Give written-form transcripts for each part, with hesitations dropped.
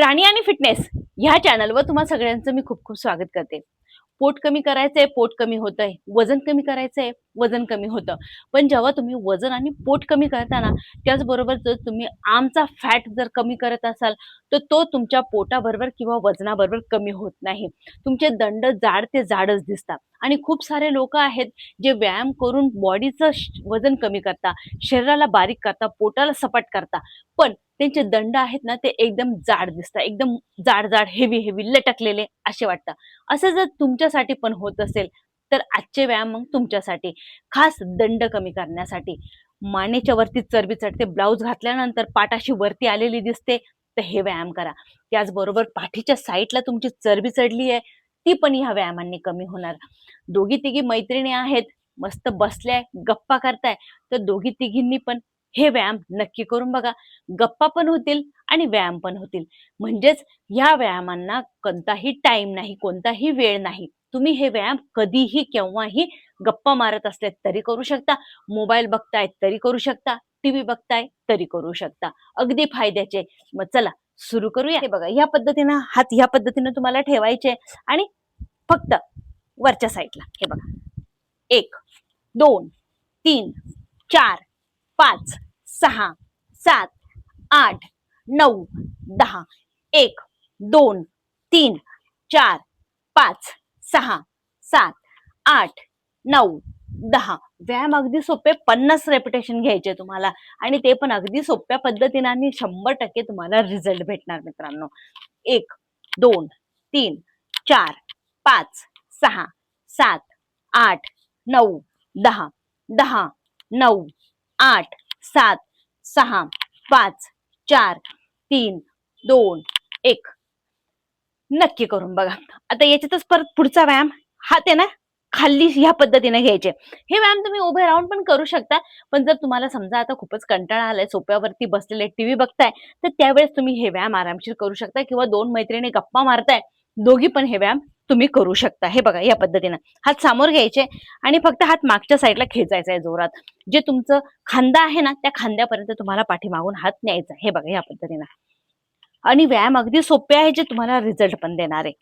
प्राणी आणि फिटनेस ह्या चॅनलवर तुम्हा सगळ्यांचं मी खूप खूप स्वागत करते. पोट कमी करायचंय, पोट कमी होतंय, वजन कमी करायचंय, वजन कमी होतं. पण जेव्हा तुम्ही वजन आणि पोट कमी करता ना, त्याचबरोबर जर तुम्ही आर्मचा फॅट जर कमी करत असाल, तर तो तुमच्या पोटाबरोबर किंवा वजनाबरोबर कमी होत नाही. तुमचे दंड जाड ते जाडच दिसतात. आणि खूप सारे लोक आहेत जे व्यायाम करून बॉडीचं वजन कमी करता, शरीराला बारीक करता, पोटाला सपाट करता, पण त्यांचे दंड आहेत ना ते एकदम जाड दिसतात, एकदम जाड जाड हेवी हेवी लटकलेले असे वाटतात. असं जर तुमच्यासाठी पण होत असेल तर आजचे व्यायाम मग तुमच्यासाठी, खास दंड कमी करण्यासाठी. मानेच्या वरती चरबी चढते, ब्लाऊज घातल्यानंतर पाठ अशी वरती आलेली दिसते, तर हे व्यायाम करा. त्याचबरोबर पाठीच्या साईडला तुमची चरबी चढली आहे, ती पण ह्या व्यायामांनी कमी होणार. दोघी तिघी मैत्रिणी आहेत, मस्त बसल्याय गप्पा करताय, तर दोघी तिघींनी पण हे व्यायाम नक्की करून बघा. गप्पा पण होतील आणि व्यायाम पण होतील. म्हणजेच या व्यायामांना कोणताही टाइम नाही, कोणताही वेळ नाही. तुम्ही हे व्यायाम कधीही केव्हाही गप्पा मारत असले तरी करू शकता, मोबाईल बघताय तरी करू शकता, टीव्ही बघताय तरी करू शकता. अगदी फायद्याचे. मग चला सुरू करूया. हे बघा, ह्या पद्धतीनं हात ह्या पद्धतीनं तुम्हाला ठेवायचे आणि फक्त वरच्या साईडला हे बघा, 1 2 3 4 5 6 7 8 9 10. 1 2 3 4 5 6 7 8 9 10. व्यायाम अगदी सोपे, 50 रेपिटेशन घ्यायचे तुम्हाला आणि ते पण अगदी सोप्या पद्धतीने आणि 100% तुम्हाला रिझल्ट भेटणार मित्रांनो. 1 2 3 4 5 6 7 8 9 10. 10 9 8 7 6 5 4 3 2 1. नक्की करून बघा. आता याच्यातच परत पुढचा व्यायाम, हात आहे ना खाली ह्या पद्धतीने घ्यायचे. हे व्यायाम तुम्ही उभे राहून पण करू शकता, पण जर तुम्हाला समजा आता खूपच कंटाळा आलाय, सोफ्यावरती बसलेले टीव्ही बघताय, तर त्यावेळेस तुम्ही हे व्यायाम आरामशीर करू शकता, किंवा दोन मैत्रिणी गप्पा मारताय, दोघी पण हे व्यायाम तुम्ही करू शकता. हे बघा, या पद्धतीनं हात समोर घ्यायचे आणि फक्त हात मागच्या साईडला खेचायचा आहे जोरात. जे तुमचं खांदा आहे ना, त्या खांद्यापर्यंत तुम्हाला पाठीमागून हात न्यायचा. हे बघा, या पद्धतीनं. आणि व्यायाम अगदी सोपे आहे, जे तुम्हाला रिझल्ट पण देणार आहे.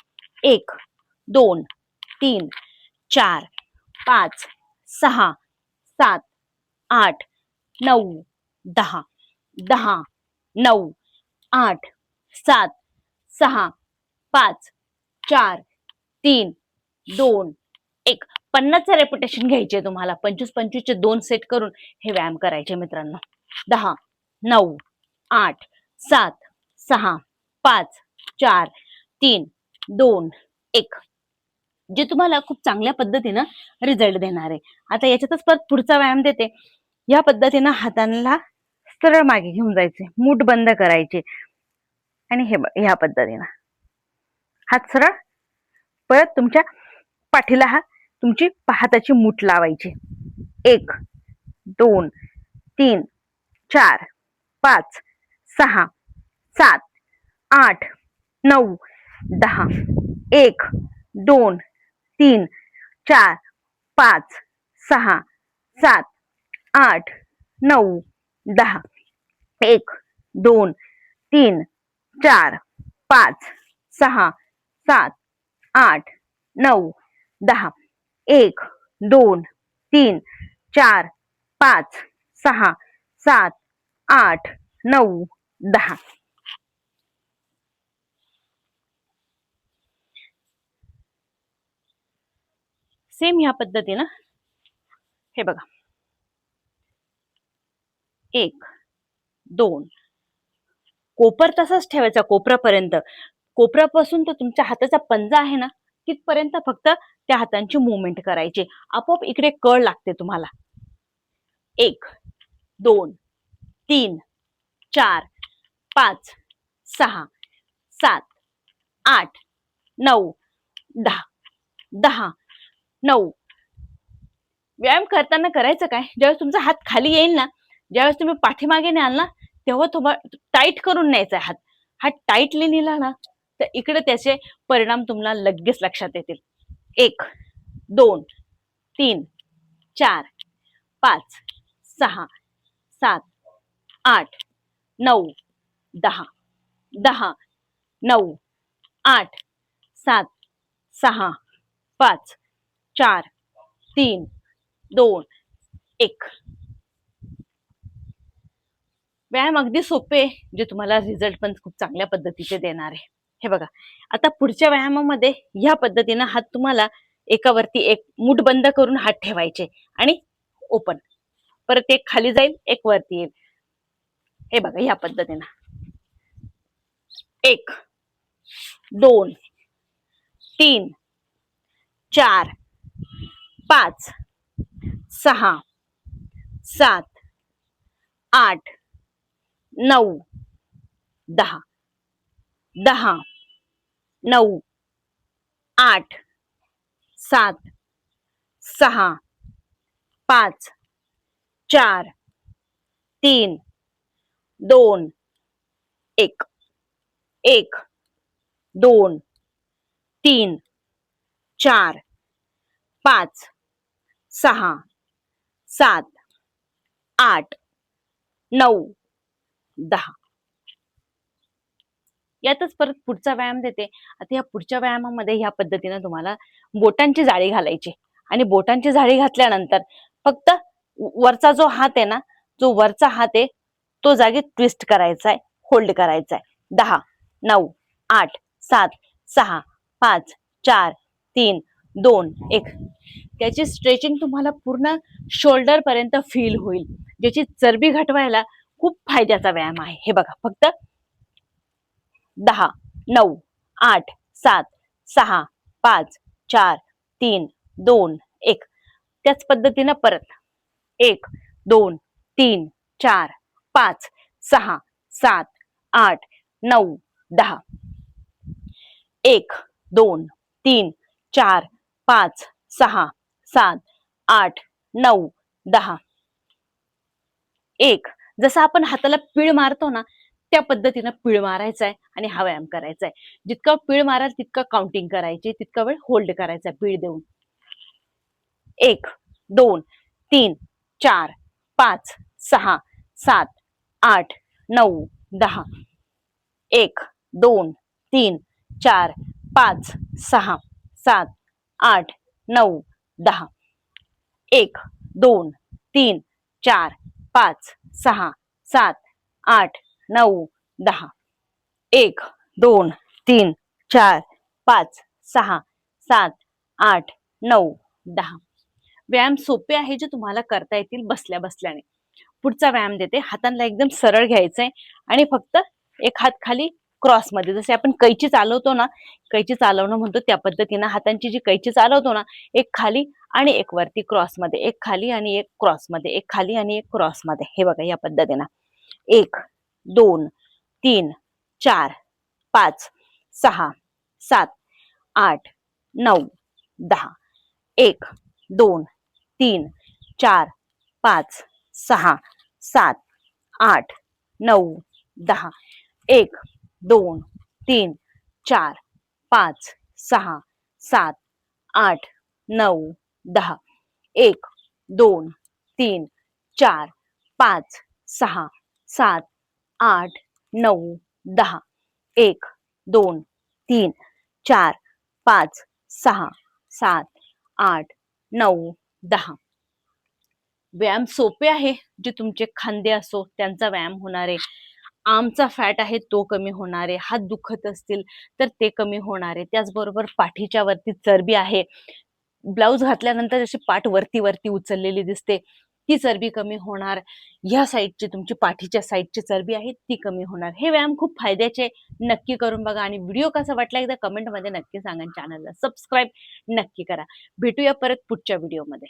1 2 3 4 5 6 7 8 9 10. 10 9 8 7 6 5 4 3 2 1. 50चं रेपिटेशन घ्यायचे तुम्हाला. 25 25चे 2 सेट करून हे व्यायाम करायचे मित्रांनो. 10 9 8 7 6 5 4 3 2 1. जे तुम्हाला खूप चांगल्या पद्धतीनं रिझल्ट देणार आहे. आता याच्यातच परत पुढचा व्यायाम देते. या पद्धतीनं हातांना सरळ मागे घेऊन जायचे, मूठ बंद करायचे आणि हे ह्या पद्धतीनं हात सरळ, परत तुमच्या पाठीला तुमची हाताची मूठ लावायची. 1 2 3 4 5 6 7 8 9 10. 1 2 3 4 5 6 7 8 9 10. 1 2 3 4 5 6 7 8 9 10. 1 2 3 4 5 6 7 8 9 10. सेम ह्या पद्धतीनं हे बघा, 1 2. कोपर तसाच ठेवायचा कोपऱ्यापर्यंत. कोपऱ्यापासून तर तुमच्या हाताचा पंजा आहे ना, तिथपर्यंत फक्त त्या हातांची मुवमेंट करायची. आपोआप इकडे कळ लागते तुम्हाला. 1 2 3 4 5 6 7 8 9 10. 10 9. व्यायाम करताना करायचं काय, ज्यावेळेस तुमचा हात खाली येईल ना, ज्यावेळेस तुम्ही पाठीमागे न्याल ना, तेव्हा तुम्हाला टाईट करून न्यायचा हात. हात टाईटली नेला ना, तर इकडे त्याचे परिणाम तुम्हाला लगेच लक्षात येतील. 1 2 3 4 5 6 7 8 9 10. 10 9 8 7 6 5 4 3 2 1. व्यायाम अगदी सोपे आहे, जे तुम्हाला रिझल्ट पण खूप चांगल्या पद्धतीचे देणार आहे. हे बघा, आता पुढच्या व्यायामामध्ये ह्या पद्धतीनं हात तुम्हाला एकावरती एक मूठ बंद करून हात ठेवायचे आणि ओपन. परत एक खाली जाईल, एक वरती येईल. हे बघा ह्या पद्धतीनं 1 2 3 4 5 6 7 8 9 10 10 9 8 7 6 5 4 3 2 1. 1 2 3 4 5 6 7 8 9 10. यातच परत पुढचा व्यायाम देते. आता या पुढच्या व्यायामामध्ये ह्या पद्धतीनं तुम्हाला बोटांची जाळी घालायची आणि बोटांची जाळी घातल्यानंतर फक्त वरचा जो हात आहे ना, जो वरचा हात आहे तो जागी ट्विस्ट करायचा आहे, होल्ड करायचा आहे. 10 9 8 7 6 5 4 3 2 1. त्याची स्ट्रेचिंग तुम्हाला पूर्ण शोल्डर पर्यंत फील होईल, ज्याची चरबी घटवायला खूप फायद्याचा व्यायाम आहे. हे बघा, फक्त 10 9 8 7 6 5 4 3 2 1. त्याच पद्धतीनं परत 1 2 3 4 5 6 7 8 9 10. 1 2 3 4 5 6 7 8 9 10. 1. जसं आपण हाताला पीळ मारतो ना, त्या पद्धतीनं पीळ मारायचा आहे आणि हा व्यायाम करायचा आहे. जितका पीळ माराल तितका काउंटिंग करायची, तितका वेळ होल्ड करायचा पीळ देऊन. 1 2 3 4 5 6 7 8 9 10. 1 2 3 4 5 6 7 8 9 10. 1 2 3 4 5 6 7 8 9 10. 1 2 3 4 5 6 7 8 9 10. व्यायाम सोपे आहे, जे तुम्हाला करता येतील बसल्या बसल्याने. पुढचा व्यायाम देते. हातांना एकदम सरळ घ्यायचंय आणि फक्त एक हात खाली क्रॉसमध्ये, जसे आपण कैची चालवतो ना, कैची चालवणं म्हणतो त्या पद्धतीनं हातांची जी कैची चालवतो ना, एक खाली आणि एक वरती क्रॉसमध्ये, एक खाली आणि एक क्रॉसमध्ये, एक खाली आणि एक क्रॉसमध्ये. हे बघा या पद्धतीनं 1 2 3 4 5 6 7 8 9 10. 1 2 3 4 5 6 7 8 9 10. 1 2 3 4 5 6 7 8 9 10. 1 2 3 4 5 6 7 8 9 10. 1 2 3 4 5 6 7 8 9 10. व्यायाम सोपे आहे, जे तुमचे खांदे असो त्यांचा व्यायाम होणार आहे, आर्मचा फॅट आहे तो कमी होणार आहे, हात दुखत असतील तर ते कमी होणार आहे. त्याचबरोबर पाठीच्या वरती चरबी आहे, ब्लाऊज घातल्यानंतर जशी पाठ वरती वरती उचललेली दिसते ती चरबी कमी होणार. ह्या साईडची तुमची पाठीच्या साईडची चरबी आहे ती कमी होणार. हे व्यायाम खूप फायद्याचे, नक्की करून बघा. आणि व्हिडिओ कसा वाटला एकदा कमेंटमध्ये नक्की सांगा. चॅनलला सबस्क्राईब नक्की करा. भेटूया परत पुढच्या व्हिडिओमध्ये.